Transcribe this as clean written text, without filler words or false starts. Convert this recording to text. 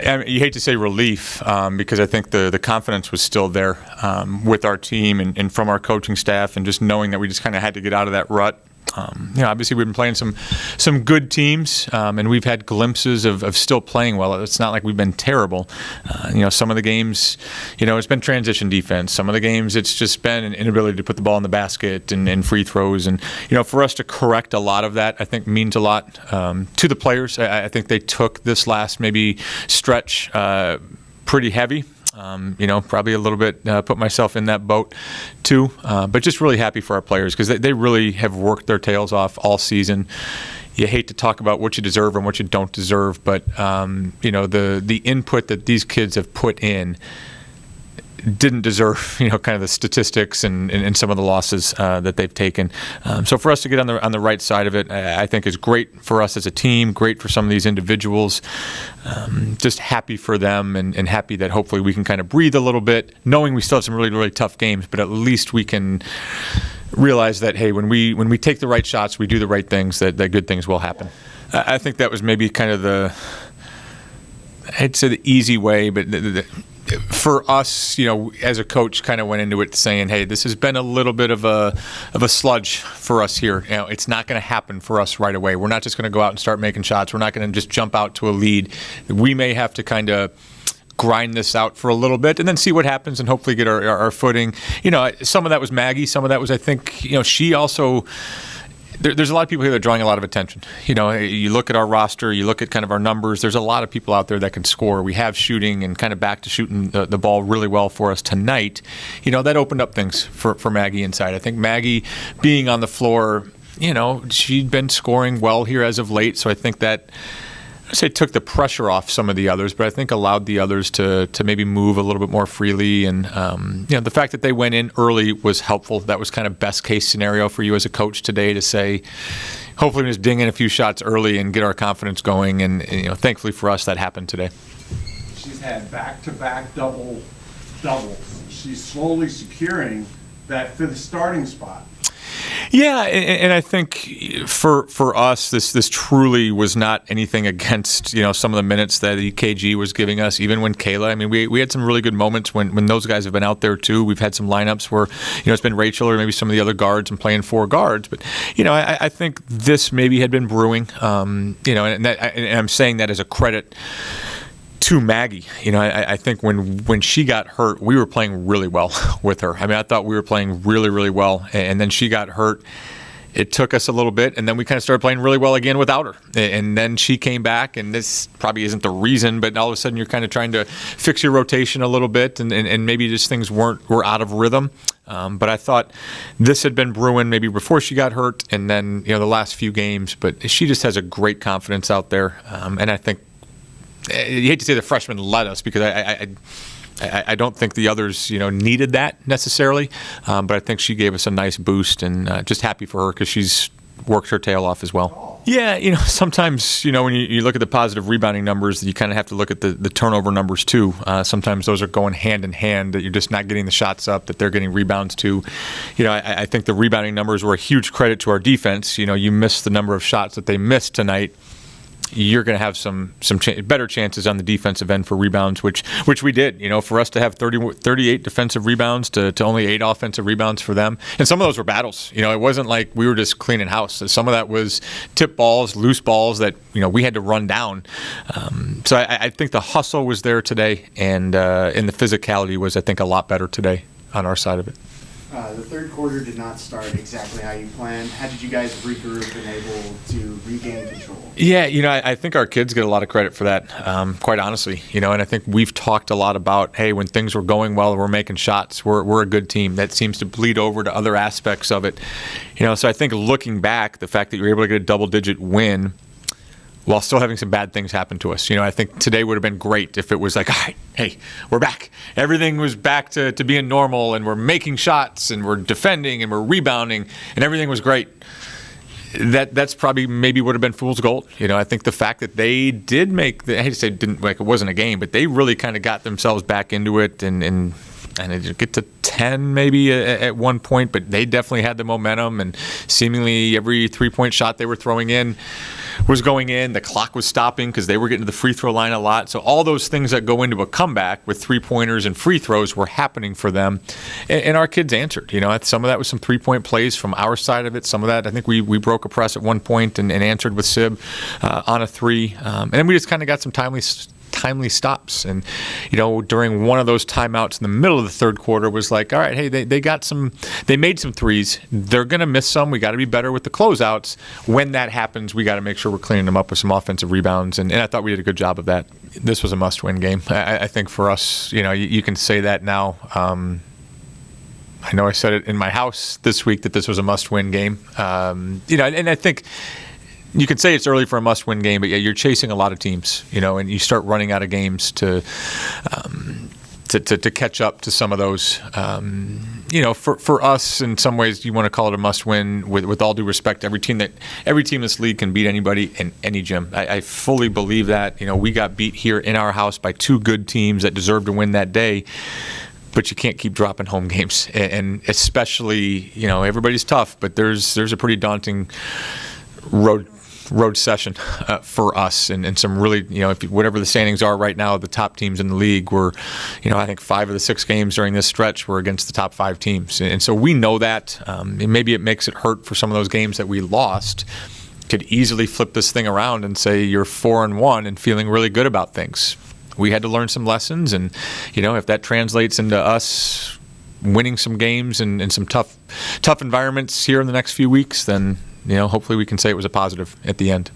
I mean, you hate to say relief because I think the confidence was still there with our team and from our coaching staff, and just knowing that we just kind of had to get out of that rut. Obviously we've been playing some good teams, and we've had glimpses of still playing well. It's not like we've been terrible. Some of the games, it's been transition defense. Some of the games, it's just been an inability to put the ball in the basket and free throws. And, for us to correct a lot of that, I think means a lot to the players. I think they took this last maybe stretch pretty heavy. Probably a little bit put myself in that boat too, but just really happy for our players because they really have worked their tails off all season. You hate to talk about what you deserve and what you don't deserve, but the input that these kids have put in didn't deserve, kind of the statistics and some of the losses that they've taken. So for us to get on the right side of it, I think is great for us as a team, great for some of these individuals. Just happy for them and happy that hopefully we can kind of breathe a little bit, knowing we still have some really, really tough games, but at least we can realize that, hey, when we take the right shots, we do the right things, that good things will happen. I think that was maybe kind of I'd say the easy way, but for us, as a coach, kind of went into it saying, hey, this has been a little bit of a sludge for us here. It's not going to happen for us right away. We're not just going to go out and start making shots. We're not going to just jump out to a lead. We may have to kind of grind this out for a little bit and then see what happens and hopefully get our footing. Some of that was Maggie. Some of that was, I think, she also... There's a lot of people here that are drawing a lot of attention. You look at our roster, you look at kind of our numbers. There's a lot of people out there that can score. We have shooting and kind of back to shooting the ball really well for us tonight. That opened up things for Maggie inside. I think Maggie being on the floor, she'd been scoring well here as of late. So I think that, I say, took the pressure off some of the others, but I think allowed the others to maybe move a little bit more freely. And the fact that they went in early was helpful. That was kind of best case scenario for you as a coach today to say, hopefully we just ding in a few shots early and get our confidence going. And thankfully for us, that happened today. She's had back-to-back doubles. She's slowly securing that fifth starting spot. Yeah, and I think for us, this truly was not anything against some of the minutes that EKG was giving us. Even when Kayla, I mean, we had some really good moments when those guys have been out there too. We've had some lineups where it's been Rachel or maybe some of the other guards and playing four guards. But I think this maybe had been brewing. And I'm saying that as a credit to Maggie. I think when she got hurt, we were playing really well with her. I mean, I thought we were playing really, really well. And then she got hurt. It took us a little bit, and then we kind of started playing really well again without her. And then she came back, and this probably isn't the reason, but all of a sudden you're kind of trying to fix your rotation a little bit, and maybe just things were out of rhythm. But I thought this had been brewing maybe before she got hurt, and then the last few games. But she just has a great confidence out there, and I think you hate to say the freshmen led us because I don't think the others needed that necessarily, but I think she gave us a nice boost, and just happy for her because she's worked her tail off as well. Yeah, sometimes when you look at the positive rebounding numbers, you kind of have to look at the turnover numbers too. Sometimes those are going hand in hand, that you're just not getting the shots up that they're getting rebounds too. I think the rebounding numbers were a huge credit to our defense. You missed the number of shots that they missed tonight. You're going to have some better chances on the defensive end for rebounds, which we did. For us to have 38 defensive rebounds to only 8 offensive rebounds for them. And some of those were battles. It wasn't like we were just cleaning house. Some of that was tip balls, loose balls that, we had to run down. So I think the hustle was there today, and the physicality was, I think, a lot better today on our side of it. The third quarter did not start exactly how you planned. How did you guys regroup and able to regain control? Yeah, I think our kids get a lot of credit for that, quite honestly. And I think we've talked a lot about, hey, when things were going well, we're making shots. We're a good team. That seems to bleed over to other aspects of it. So I think looking back, the fact that you were able to get a double-digit win while still having some bad things happen to us. I think today would have been great if it was like, all right, hey, we're back. Everything was back to being normal, and we're making shots, and we're defending, and we're rebounding, and everything was great. That's probably maybe would have been fool's gold. I think the fact that they did make, I hate to say it wasn't a game, but they really kind of got themselves back into it, and it get to 10 maybe at one point, but they definitely had the momentum, and seemingly every three-point shot they were throwing in was going in, the clock was stopping because they were getting to the free throw line a lot. So all those things that go into a comeback with three-pointers and free throws were happening for them. And our kids answered. Some of that was some three-point plays from our side of it. Some of that, I think we broke a press at one point and answered with Sib on a three. And then we just kind of got some timely stops. And, during one of those timeouts in the middle of the third quarter was like, all right, hey, they made some threes. They're going to miss some. We got to be better with the closeouts. When that happens, we got to make sure we're cleaning them up with some offensive rebounds. And I thought we did a good job of that. This was a must-win game. I think for us, you can say that now. I know I said it in my house this week that this was a must-win game. And I think you can say it's early for a must-win game, but yeah, you're chasing a lot of teams, and you start running out of games to catch up to some of those. For us, in some ways, you want to call it a must-win. With all due respect, every team in this league can beat anybody in any gym. I fully believe that. We got beat here in our house by two good teams that deserved to win that day. But you can't keep dropping home games, and especially, everybody's tough, but there's a pretty daunting road session for us, and some really, whatever the standings are right now, the top teams in the league were, I think 5 of the 6 games during this stretch were against the top 5 teams, and so we know that. And maybe it makes it hurt for some of those games that we lost. Could easily flip this thing around and say you're 4-1 and feeling really good about things. We had to learn some lessons, and if that translates into us winning some games and some tough environments here in the next few weeks, then hopefully we can say it was a positive at the end.